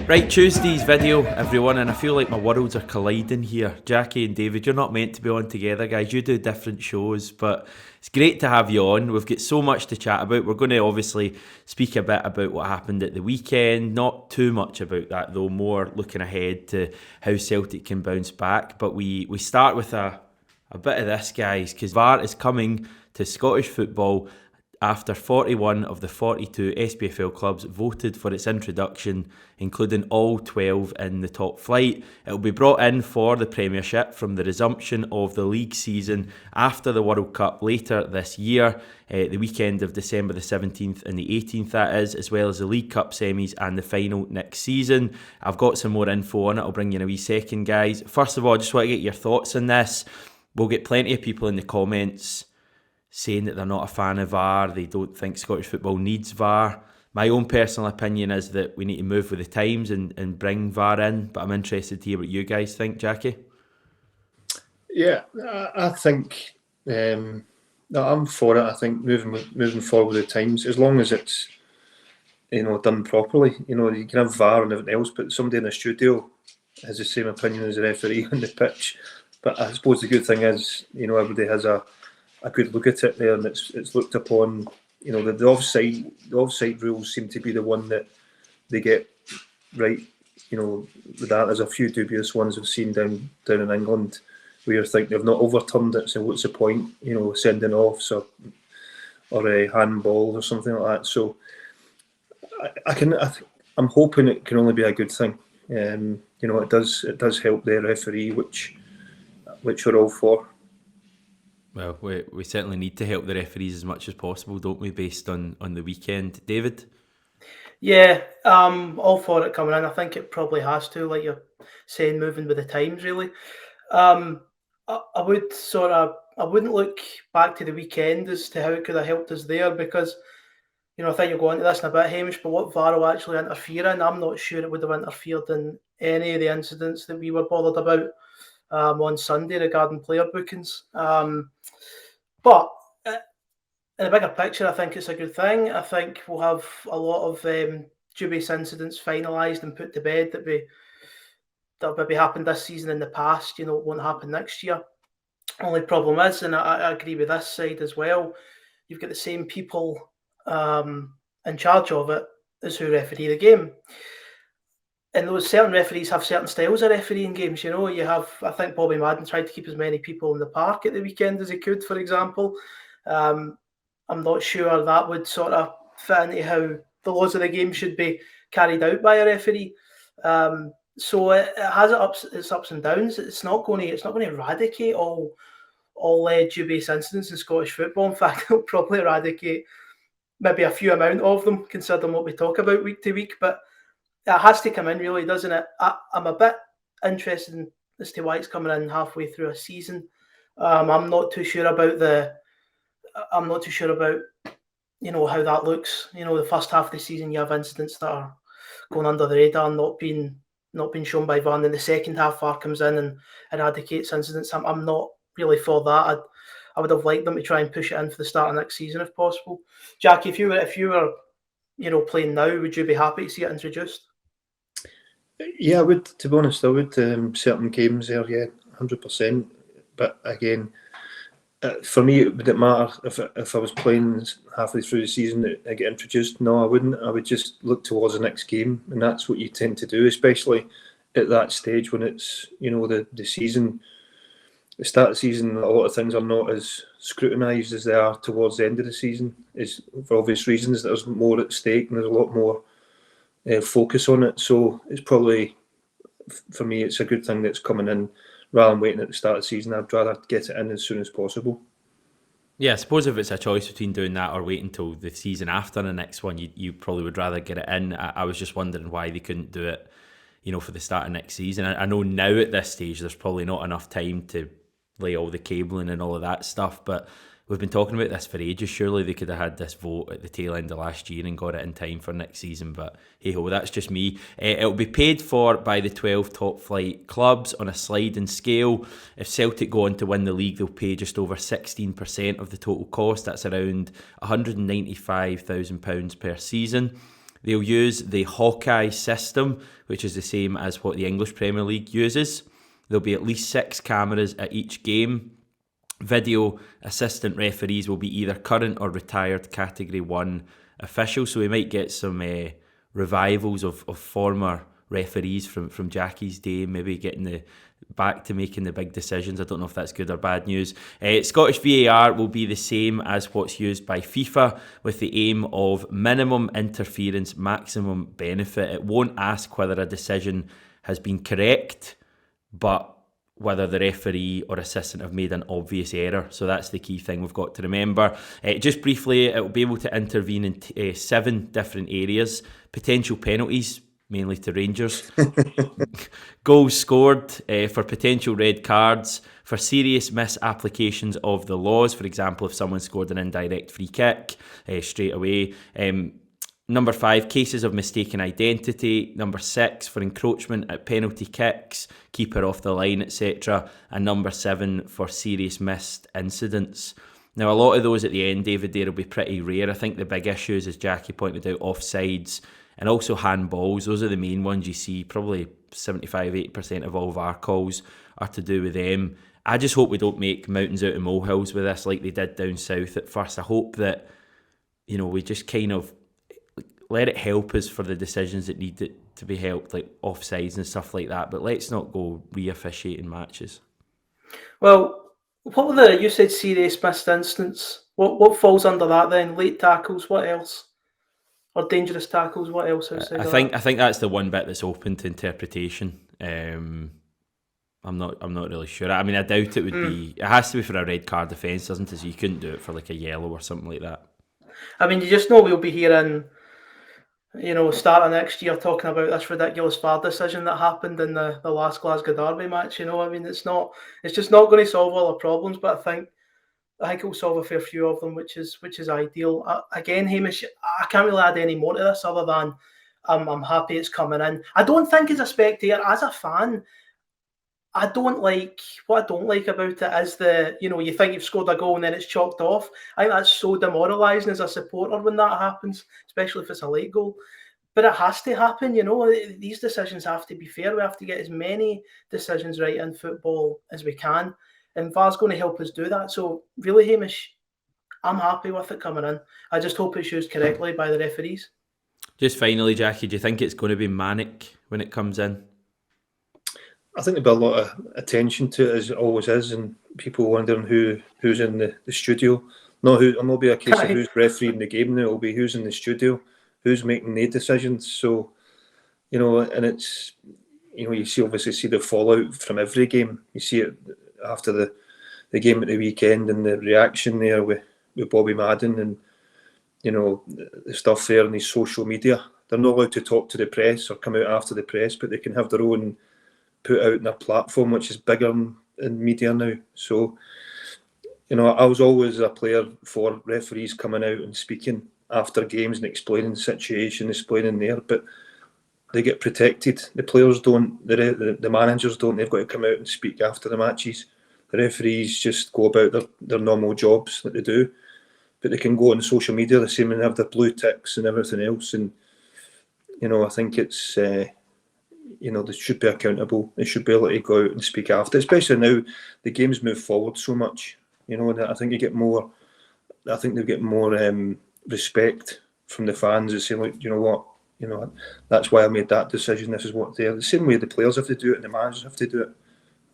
Right, Tuesday's video, everyone, and I feel like my worlds are colliding here. Jackie and David, you're not meant to be on together, guys. You do different shows, but it's great to have you on. We've got so much to chat about. We're going to obviously speak a bit about what happened at the weekend. Not too much about that, though. More looking ahead to how Celtic can bounce back. But we start with a bit of this, guys, because VAR is coming to Scottish football after 41 of the 42 SPFL clubs voted for its introduction, including all 12 in the top flight. It will be brought in for the Premiership from the resumption of the league season after the World Cup later this year, the weekend of December the 17th and the 18th that is, as well as the League Cup semis and the final next season. I've got some more info on it, I'll bring you in a wee second, guys. First of all, I just want to get your thoughts on this. We'll get plenty of people in the comments saying that they're not a fan of VAR, they don't think Scottish football needs VAR. My own personal opinion is that we need to move with the times and bring VAR in, but I'm interested to hear what you guys think, Jackie. Yeah, I think I'm for it. I think moving forward with the times, as long as it's done properly. You can have VAR and everything else, but somebody in the studio has the same opinion as the referee on the pitch. But I suppose the good thing is, everybody has a good look at it there, and it's looked upon. The offside rules seem to be the one that they get right. With that, there's a few dubious ones I've seen down in England where you think they've not overturned it. So what's the point? Sending offs or a handball or something like that. So I'm hoping it can only be a good thing. It does help the referee, which we're all for. Well, we certainly need to help the referees as much as possible, don't we, based on the weekend. David? Yeah, all for it coming in. I think it probably has to, like you're saying, moving with the times, really. I wouldn't look back to the weekend as to how it could have helped us there, because, I think you'll go into this in a bit, Hamish, but what VAR will actually interfere in, I'm not sure it would have interfered in any of the incidents that we were bothered about on Sunday regarding player bookings. But in a bigger picture, I think it's a good thing. I think we'll have a lot of dubious incidents finalised and put to bed that maybe happened this season in the past. It won't happen next year. Only problem is, and I agree with this side as well, you've got the same people in charge of it as who referee the game. And those certain referees have certain styles of refereeing games. You have, I think Bobby Madden tried to keep as many people in the park at the weekend as he could, for example. I'm not sure that would sort of fit into how the laws of the game should be carried out by a referee. So it has its ups and downs. It's not going to eradicate all dubious incidents in Scottish football. In fact, it'll probably eradicate maybe a few amount of them, considering what we talk about week to week. But it has to come in, really, doesn't it? I'm a bit interested as to why it's coming in halfway through a season. I'm not too sure about how that looks. The first half of the season, you have incidents that are going under the radar, not being shown by VAR. And then the second half, VAR comes in and eradicates incidents. I'm not really for that. I would have liked them to try and push it in for the start of next season if possible. Jackie, if you were playing now, would you be happy to see it introduced? Yeah, I would. To be honest, I would. Certain games there, yeah, 100%. But again, for me, it wouldn't matter if I was playing halfway through the season I get introduced. No, I wouldn't. I would just look towards the next game, and that's what you tend to do, especially at that stage when it's the season. The start of the season, a lot of things are not as scrutinised as they are towards the end of the season. Is for obvious reasons. There's more at stake, and there's a lot more focus on it. So it's probably, for me, it's a good thing that's coming in rather than waiting at the start of the season. I'd rather get it in as soon as possible. Yeah, I suppose if it's a choice between doing that or waiting until the season after the next one, you probably would rather get it in. I was just wondering why they couldn't do it, for the start of next season. I know now at this stage there's probably not enough time to lay all the cabling and all of that stuff, but we've been talking about this for ages. Surely they could have had this vote at the tail end of last year and got it in time for next season, but hey-ho, that's just me. It'll be paid for by the 12 top-flight clubs on a sliding scale. If Celtic go on to win the league, they'll pay just over 16% of the total cost. That's around £195,000 per season. They'll use the Hawkeye system, which is the same as what the English Premier League uses. There'll be at least 6 cameras at each game. Video assistant referees will be either current or retired Category 1 officials, so we might get some revivals of former referees from Jackie's day, maybe getting back to making the big decisions. I don't know if that's good or bad news. Scottish VAR will be the same as what's used by FIFA, with the aim of minimum interference, maximum benefit. It won't ask whether a decision has been correct, but whether the referee or assistant have made an obvious error. So that's the key thing we've got to remember. Just briefly, it will be able to intervene in 7 different areas. Potential penalties, mainly to Rangers. Goals scored, for potential red cards, for serious misapplications of the laws. For example, if someone scored an indirect free kick straight away. Number 5, cases of mistaken identity. Number 6, for encroachment at penalty kicks, keeper off the line, etc. And number 7, for serious missed incidents. Now, a lot of those at the end, David, there will be pretty rare. I think the big issues, as Jackie pointed out, offsides and also handballs. Those are the main ones you see. Probably 75-80% of all VAR calls are to do with them. I just hope we don't make mountains out of molehills with this like they did down south at first. I hope that, we just kind of let it help us for the decisions that need it to be helped, like offsides and stuff like that. But let's not go re-officiating matches. Well, what were you said serious missed instance. What falls under that then? Late tackles, what else? Or dangerous tackles, what else outside of that? I think that's the one bit that's open to interpretation. I'm not really sure. I mean, I doubt it would be. It has to be for a red card offence, doesn't it? So you couldn't do it for like a yellow or something like that. I mean, you just know we'll be hearing, starting next year talking about this ridiculous VAR decision that happened in the last Glasgow Derby match. I mean, it's just not going to solve all the problems, but I think it will solve a fair few of them, which is ideal. Again, Hamish, I can't really add any more to this other than I'm happy it's coming in. I don't think as a spectator, as a fan, what I don't like about it is you think you've scored a goal and then it's chalked off. I think that's so demoralising as a supporter when that happens, especially if it's a late goal. But it has to happen, these decisions have to be fair. We have to get as many decisions right in football as we can. And VAR's going to help us do that. So really, Hamish, I'm happy with it coming in. I just hope it's used correctly by the referees. Just finally, Jackie, do you think it's going to be manic when it comes in? I think there'll be a lot of attention to it, as it always is, and people wondering who's in the studio. It'll be a case of who's refereeing the game now. It'll be who's in the studio, who's making the decisions. So, and it's, you obviously see the fallout from every game. You see it after the game at the weekend and the reaction there with Bobby Madden and, the stuff there on his social media. They're not allowed to talk to the press or come out after the press, but they can have their own put out in their platform, which is bigger in media now. So, I was always a player for referees coming out and speaking after games and explaining the situation, explaining there, but they get protected. The players don't, the managers don't. They've got to come out and speak after the matches. The referees just go about their normal jobs that they do, but they can go on social media the same and have their blue ticks and everything else. And, I think it's... they should be accountable. They should be able to go out and speak after, especially now the game's moved forward so much. And I think they get more respect from the fans and saying, like, you know what, that's why I made that decision. This is what they're. The same way the players have to do it and the managers have to do it.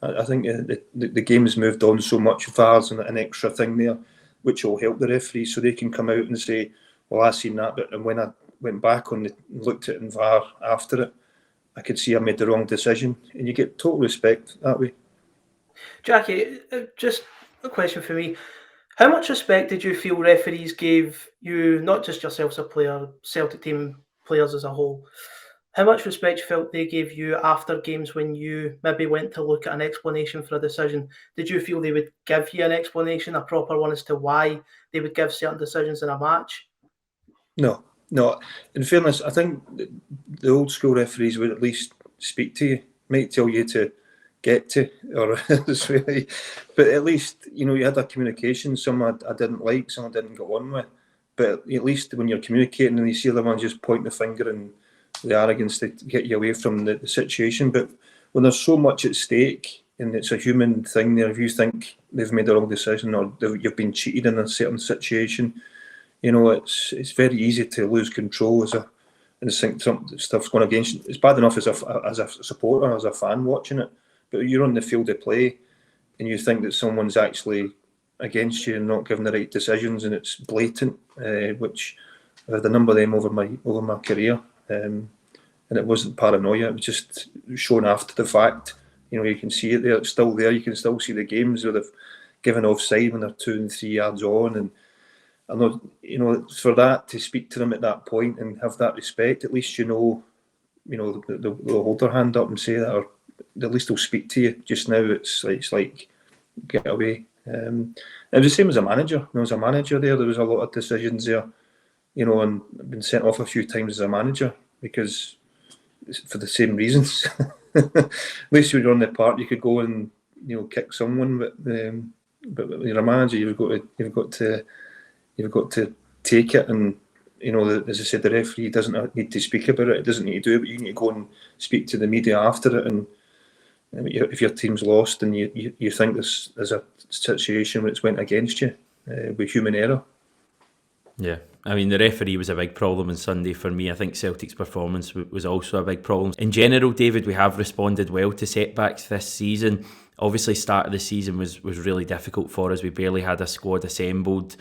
I think the game has moved on so much. VAR's an extra thing there, which will help the referees so they can come out and say, well, I seen that, but when I went back and looked at it in VAR after it, I could see I made the wrong decision, and you get total respect that way. Jackie, just a question for me. How much respect did you feel referees gave you, not just yourself as a player, Celtic team players as a whole? How much respect you felt they gave you after games when you maybe went to look at an explanation for a decision? Did you feel they would give you an explanation, a proper one, as to why they would give certain decisions in a match? No. In fairness, I think the old school referees would at least speak to you, might tell you to get to, or but at least you had a communication. Some I didn't like, some I didn't get on with, But at least when you're communicating and you see the ones just point the finger and the arrogance to get you away from the situation. But when there's so much at stake and it's a human thing there, if you think they've made the wrong decision or you've been cheated in a certain situation, it's very easy to lose control and think stuff's going against you. It's bad enough as a supporter, as a fan watching it, but you're on the field of play and you think that someone's actually against you and not giving the right decisions, and it's blatant, which I've had a number of them over my career, and it wasn't paranoia, it was just shown after the fact. You can see it there, it's still there, you can still see the games where they've given offside when they're 2 and 3 yards on, and I know, for that to speak to them at that point and have that respect, at least they'll hold their hand up and say that, or at least they'll speak to you. Just now it's like get away. It was the same as a manager. There was a manager there was a lot of decisions there, and I've been sent off a few times as a manager because for the same reasons. At least when you're on the park, you could go and kick someone, but when you're a manager, you've got to take it, and as I said, the referee doesn't need to speak about it. It doesn't need to do it, but you need to go and speak to the media after it. And if your team's lost and you think there's a situation where it's went against you, with human error. Yeah, I mean, the referee was a big problem on Sunday for me. I think Celtic's performance was also a big problem. In general, David, we have responded well to setbacks this season. Obviously, start of the season was really difficult for us. We barely had a squad assembled.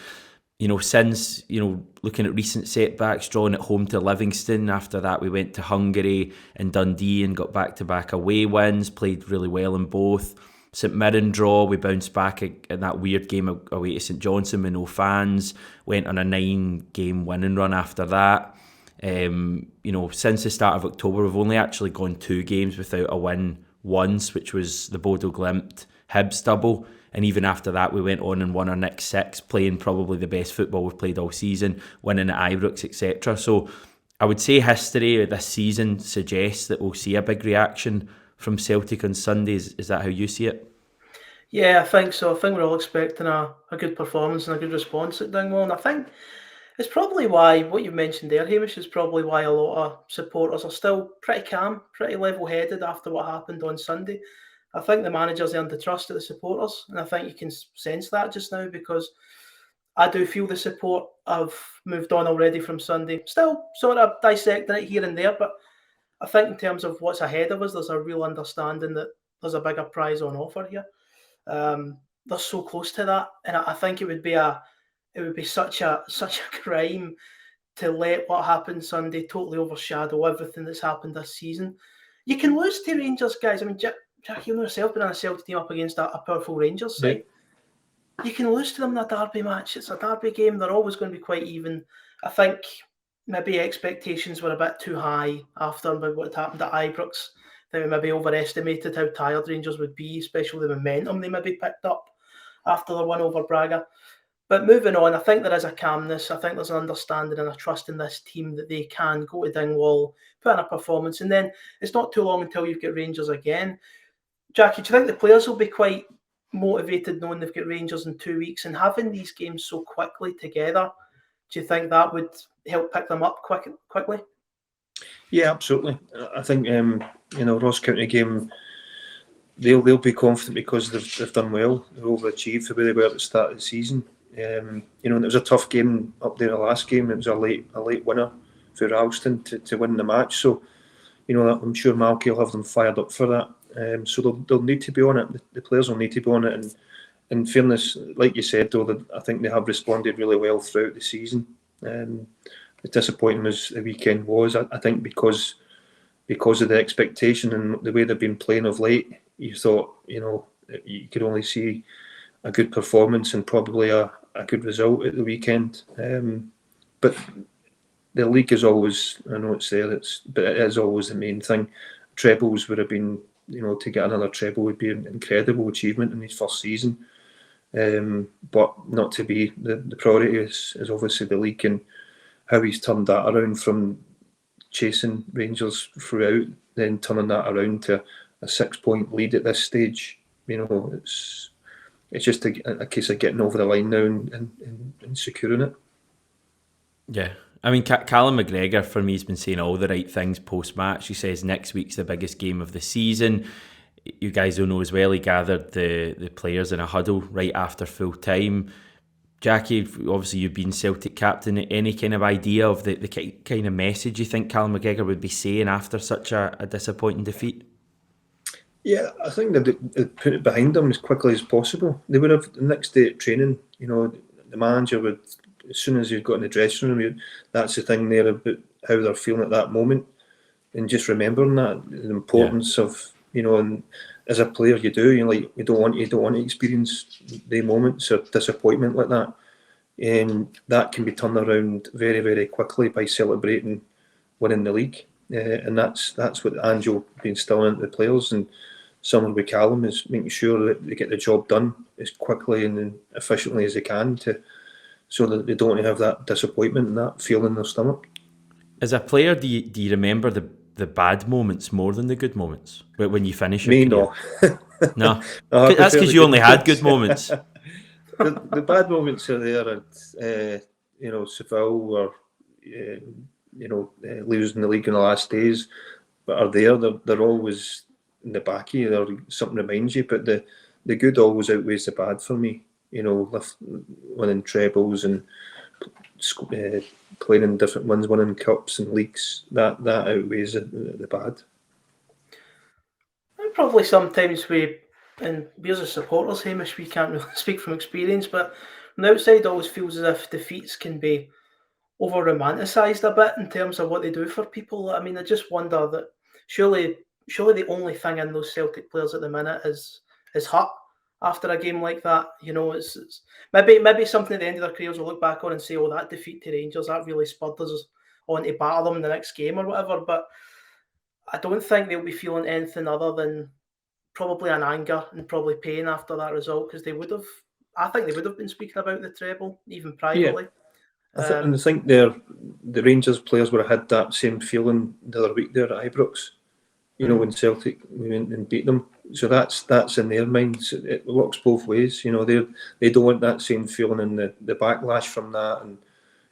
Since, looking at recent setbacks, drawn at home to Livingston. After that, we went to Hungary and Dundee and got back-to-back away wins, played really well in both. St Mirren draw, we bounced back in that weird game away to St Johnstone with no fans, went on a 9-game winning run after that. Since the start of October, we've only actually gone 2 games without a win once, which was the Bodo Glimt Hibs double. And even after that, we went on and won our next 6, playing probably the best football we've played all season, winning at Ibrox, etc. So I would say history this season suggests that we'll see a big reaction from Celtic on Sundays. Is that how you see it? Yeah, I think so. I think we're all expecting a good performance and a good response at Dingwall. And I think it's probably why, what you mentioned there, Hamish, is probably why a lot of supporters are still pretty calm, pretty level-headed after what happened on Sunday. I think the manager's earned the trust of the supporters, and I think you can sense that just now, because I do feel the support have moved on already from Sunday. Still sort of dissecting it here and there, but I think in terms of what's ahead of us, there's a real understanding that there's a bigger prize on offer here. They're so close to that, and I think it would be such a crime to let what happened Sunday totally overshadow everything that's happened this season. You can lose to Rangers, guys. I mean, Jackie, you know yourself, being on a Celtic team up against a powerful Rangers side. Yeah. You can lose to them in a derby match. It's a derby game. They're always going to be quite even. I think maybe expectations were a bit too high after what had happened at Ibrox. I think we maybe overestimated how tired Rangers would be, especially the momentum they maybe picked up after their win over Braga. But moving on, I think there is a calmness. I think there's an understanding and a trust in this team that they can go to Dingwall, put in a performance, and then it's not too long until you've got Rangers again. Jackie, do you think the players will be quite motivated knowing they've got Rangers in 2 weeks, and having these games so quickly together? Do you think that would help pick them up quickly? Yeah, absolutely. I think Ross County game, they'll be confident because they've done well. They've overachieved for where they were at the start of the season. And it was a tough game up there. The last game, it was a late winner for Ralston to win the match. So I'm sure Malky will have them fired up for that. So they'll need to be on it. The players will need to be on it. And in fairness, like you said, though, I think they have responded really well throughout the season. As disappointing as the weekend was, I think because of the expectation and the way they've been playing of late, you thought you could only see a good performance and probably a good result at the weekend. But the league is always, I know it's there, but it is always the main thing. Trebles would have been, to get another treble would be an incredible achievement in his first season. But not to be. The priority is obviously the league, and how he's turned that around from chasing Rangers throughout, then turning that around to a 6-point lead at this stage. It's just a case of getting over the line now and securing it. Yeah. I mean, Callum McGregor, for me, has been saying all the right things post-match. He says next week's the biggest game of the season. You guys will know as well, he gathered the players in a huddle right after full time. Jackie, obviously you've been Celtic captain. Any kind of idea of the kind of message you think Callum McGregor would be saying after such a disappointing defeat? Yeah, I think they'd put it behind them as quickly as possible. They would have the next day at training. The manager would, as soon as you've got in the dressing room, that's the thing there about how they're feeling at that moment, and just remembering that the importance of and as a player you don't want to experience the moments of disappointment like that. That can be turned around very, very quickly by celebrating winning the league, and that's what Angel been instilling into the players, and someone with Callum is making sure that they get the job done as quickly and efficiently as they can so that they don't have that disappointment and that feeling in their stomach. As a player, do you remember the bad moments more than the good moments when you finish your Me, career? no. No, that's because you only had good moments. The bad moments are there at Seville or losing the league in the last days, but are there. They're always in the back of you. Or something reminds you, but the good always outweighs the bad for me. Winning trebles and playing in different ones, winning cups and leagues. That outweighs the bad. And probably sometimes we as a supporters, Hamish, we can't really speak from experience, but from the outside, it always feels as if defeats can be over romanticised a bit in terms of what they do for people. I mean, I just wonder that surely the only thing in those Celtic players at the minute is hurt after a game like that. It's maybe something at the end of their careers will look back on and say, oh, that defeat to Rangers, that really spurred us on to batter them in the next game or whatever. But I don't think they'll be feeling anything other than probably an anger and probably pain after that result, because I think they would have been speaking about the treble even privately. Yeah. And I think the Rangers players would have had that same feeling the other week there at Ibrox. When Celtic went and beat them. So that's in their minds. It works both ways. They don't want that same feeling and the backlash from that and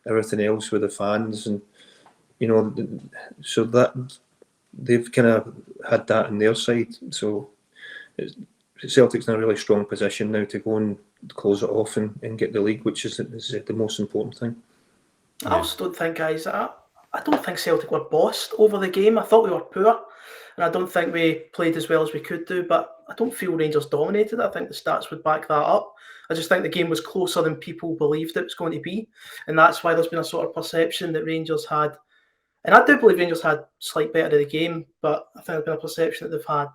everything else with the fans, and so that they've kind of had that on their side. So Celtic's in a really strong position now to go and close it off and get the league, which is the most important thing. I also don't think, guys, I don't think Celtic were bossed over the game. I thought we were poor, and I don't think we played as well as we could do, but I don't feel Rangers dominated. I think the stats would back that up. I just think the game was closer than people believed it was going to be, and that's why there's been a sort of perception that Rangers had, and I do believe Rangers had slight better of the game, but I think there's been a perception that they've had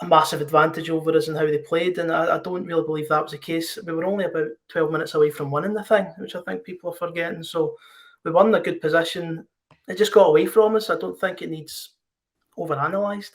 a massive advantage over us in how they played, and I don't really believe that was the case. We were only about 12 minutes away from winning the thing, which I think people are forgetting. So we won in a good position. It just got away from us. I don't think it needs overanalyzed.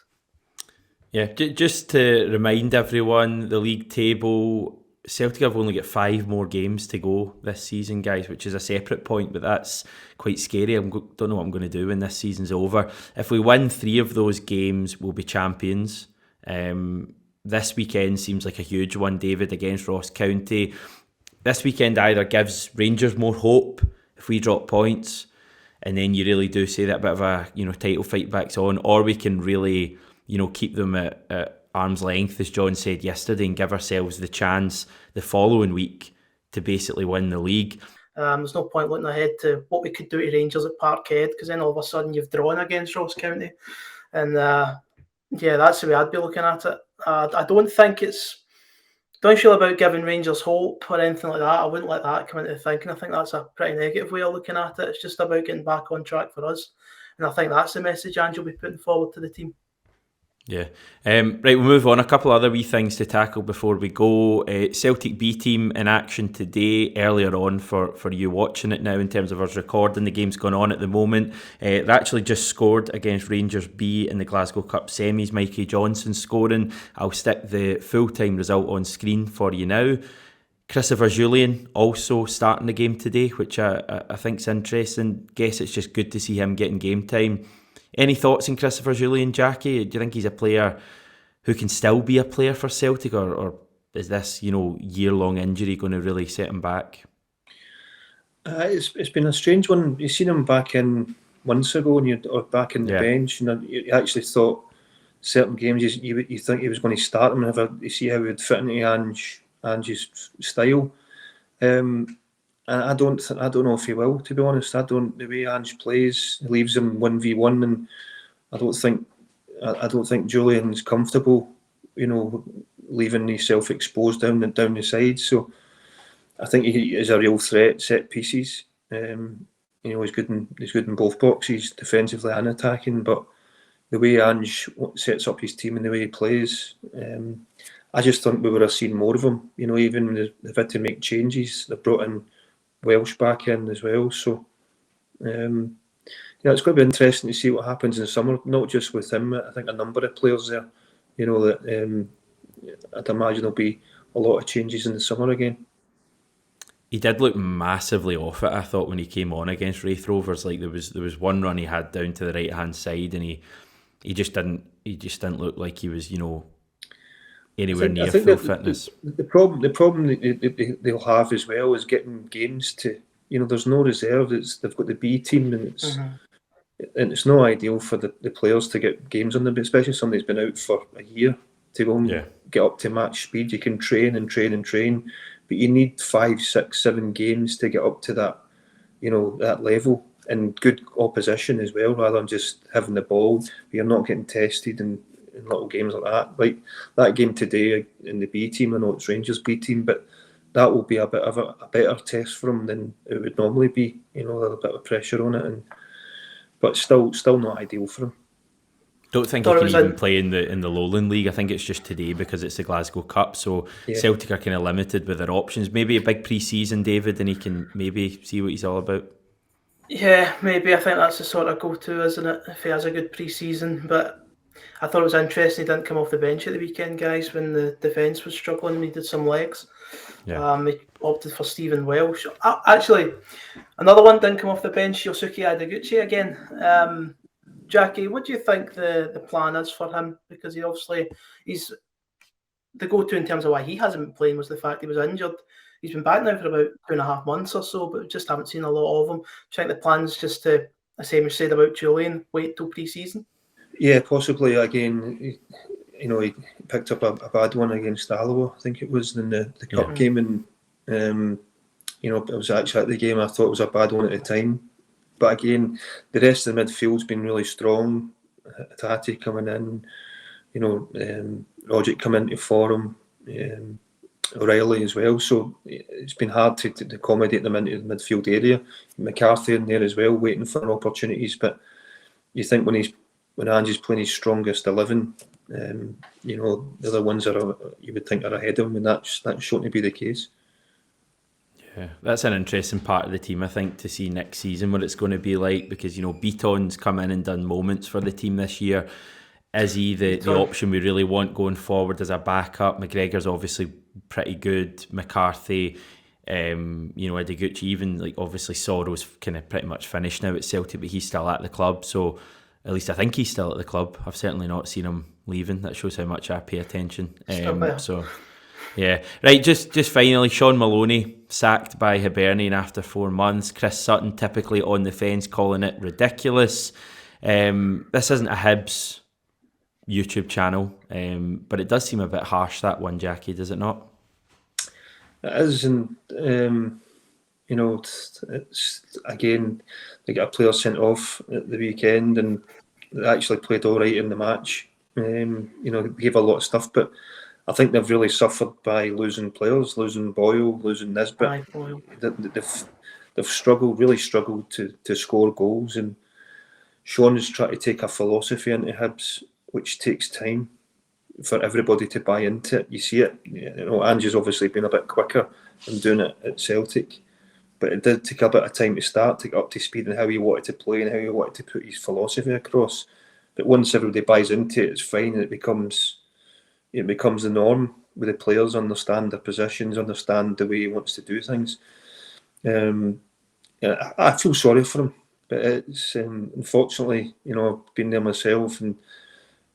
Yeah, just to remind everyone, the league table, Celtic have only got 5 more games to go this season, guys, which is a separate point, but that's quite scary. I don't know what I'm going to do when this season's over. If we win 3 of those games, we'll be champions. This weekend seems like a huge one, David, against Ross County. This weekend either gives Rangers more hope if we drop points, and then you really do see that bit of a title fight back's on, or we can really keep them at arm's length, as John said yesterday, and give ourselves the chance the following week to basically win the league. There's no point looking ahead to what we could do to Rangers at Parkhead, because then all of a sudden you've drawn against Ross County, and that's the way I'd be looking at it. I don't feel about giving Rangers hope or anything like that. I wouldn't let that come into thinking. I think that's a pretty negative way of looking at it. It's just about getting back on track for us, and I think that's the message Angel will be putting forward to the team. Yeah. Right, we'll move on. A couple other wee things to tackle before we go. Celtic B team in action today, earlier on for you watching it now in terms of us recording. The game's going on at the moment. They actually just scored against Rangers B in the Glasgow Cup semis. Mikey Johnson scoring. I'll stick the full-time result on screen for you now. Christopher Julian also starting the game today, which I think's interesting. Guess it's just good to see him getting game time. Any thoughts on Christopher Julian, Jackie? Do you think he's a player who can still be a player for Celtic, or is this year-long injury going to really set him back? It's been a strange one. You seen him back in months ago, or back in the bench, and you actually thought certain games you think he was going to start him, and you see how he would fit into Ange's style. And I don't know if he will. To be honest, the way Ange plays, he leaves him 1v1, and I don't think Julian's comfortable, leaving himself exposed down the side. So I think he is a real threat set pieces. He's good in both boxes, defensively and attacking. But the way Ange sets up his team and the way he plays, I just think we would have seen more of him. Even when they've had to make changes, they've brought in Welsh back in as well. So it's going to be interesting to see what happens in the summer. Not just with him, I think a number of players there. That I'd imagine there'll be a lot of changes in the summer again. He did look massively off it, I thought, when he came on against Wraith Rovers. Like there was one run he had down to the right hand side, and he just didn't look like he was anywhere near full fitness. The problem they'll have as well is getting games to. There's no reserve. They've got the B team, and it's not ideal for the players to get games on them, especially somebody who's been out for a year to go and get up to match speed. You can train and train and train, but you need 5, 6, 7 games to get up to that, that level, and good opposition as well, rather than just having the ball. But you're not getting tested in little games like that. Like that game today in the B team, I know it's Rangers B team, but that will be a bit of a better test for him than it would normally be. A little bit of pressure on it, but still not ideal for him. Don't think he can even play in the Lowland League. I think it's just today because it's the Glasgow Cup, so Celtic are kind of limited with their options. Maybe a big pre-season, David, and he can maybe see what he's all about. Yeah, maybe. I think that's the sort of go-to, isn't it, if he has a good pre-season. But I thought it was interesting he didn't come off the bench at the weekend, guys, when the defence was struggling. We needed some legs. Yeah. He opted for Stephen Welsh. Actually, another one didn't come off the bench, Yosuke Adeguchi again. Jackie, what do you think the plan is for him? Because he's the go-to in terms of why he hasn't been playing was the fact he was injured. He's been back now for about 2.5 months or so, but we just haven't seen a lot of him. Do you think the plan's just to, as Hamish said about Julian, wait till pre-season? Yeah, possibly. Again, he picked up a bad one against Alloa, I think it was, in the cup game, and it was actually at the game. I thought it was a bad one at the time. But again, the rest of the midfield's been really strong. Tati coming in, Rogic coming into form, O'Reilly as well. So it's been hard to accommodate them into the midfield area. McCarthy in there as well, waiting for opportunities. But you think when Ange's playing his strongest 11, the other ones you would think are ahead of him, and that's shown to be the case. Yeah, that's an interesting part of the team, I think, to see next season what it's going to be like, because Beaton's come in and done moments for the team this year. Is he the option we really want going forward as a backup? McGregor's obviously pretty good. McCarthy, Adeguchi, even obviously Sorrow's kind of pretty much finished now at Celtic, but he's still at the club. So at least I think he's still at the club. I've certainly not seen him leaving. That shows how much I pay attention. So. Yeah, right, just finally, Shaun Maloney sacked by Hibernian after 4 months. Chris Sutton typically on the fence calling it ridiculous. This isn't a Hibs YouTube channel, but it does seem a bit harsh, that one, Jackie, does it not? It is, and it's again, they got a player sent off at the weekend and they actually played all right in the match. They gave a lot of stuff, but I think they've really suffered by losing players, losing Boyle, losing Nisbet. They've really struggled to score goals, and Shaun is trying to take a philosophy into Hibs, which takes time for everybody to buy into it. You see it. Ange's obviously been a bit quicker in doing it at Celtic, but it did take a bit of time to get up to speed on how he wanted to play and how he wanted to put his philosophy across. But once everybody buys into it, it's fine, and it becomes the norm where the players understand their positions, understand the way he wants to do things. I feel sorry for him, but it's unfortunately, I've been there myself, and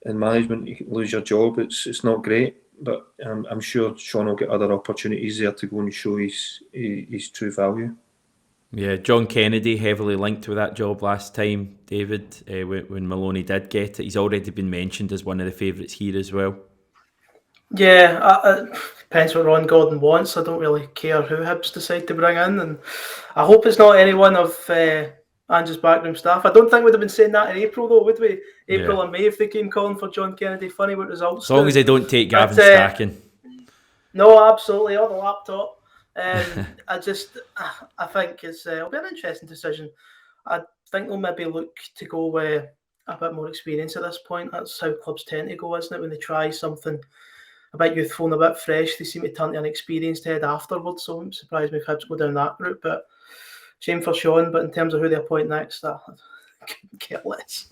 in management, you can lose your job. It's not great, but I'm sure Shaun will get other opportunities there to go and show his true value. Yeah, John Kennedy heavily linked with that job last time, David, when Maloney did get it. He's already been mentioned as one of the favourites here as well. Yeah, depends what Ron Gordon wants. I don't really care who Hibs decide to bring in, and I hope it's not any one of Ange's backroom staff. I don't think we'd have been saying that in April, though, would we? April or May, if they came calling for John Kennedy. Funny what results. As long as they don't take Gavin Strachan. No, absolutely, or the laptop. I think it'll be an interesting decision. I think they'll maybe look to go with a bit more experience at this point. That's how clubs tend to go, isn't it? When they try something a bit youthful and a bit fresh, they seem to turn to an experienced head afterwards. So I'm surprised me if Hibs go down that route. But shame for Shaun. But in terms of who they appoint next, I couldn't care less.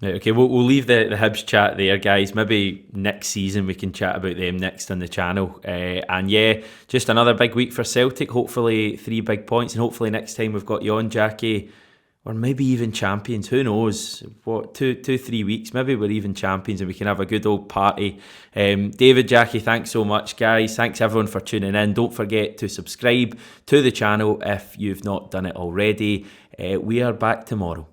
Right, okay, we'll leave the Hibs chat there, guys. Maybe next season we can chat about them next on the channel. And yeah, just another big week for Celtic. Hopefully 3 big points, and hopefully next time we've got you on, Jackie, or maybe even champions. Who knows? What, 2-3 weeks? Maybe we're even champions and we can have a good old party. David, Jackie, thanks so much, guys. Thanks everyone for tuning in. Don't forget to subscribe to the channel if you've not done it already. We are back tomorrow.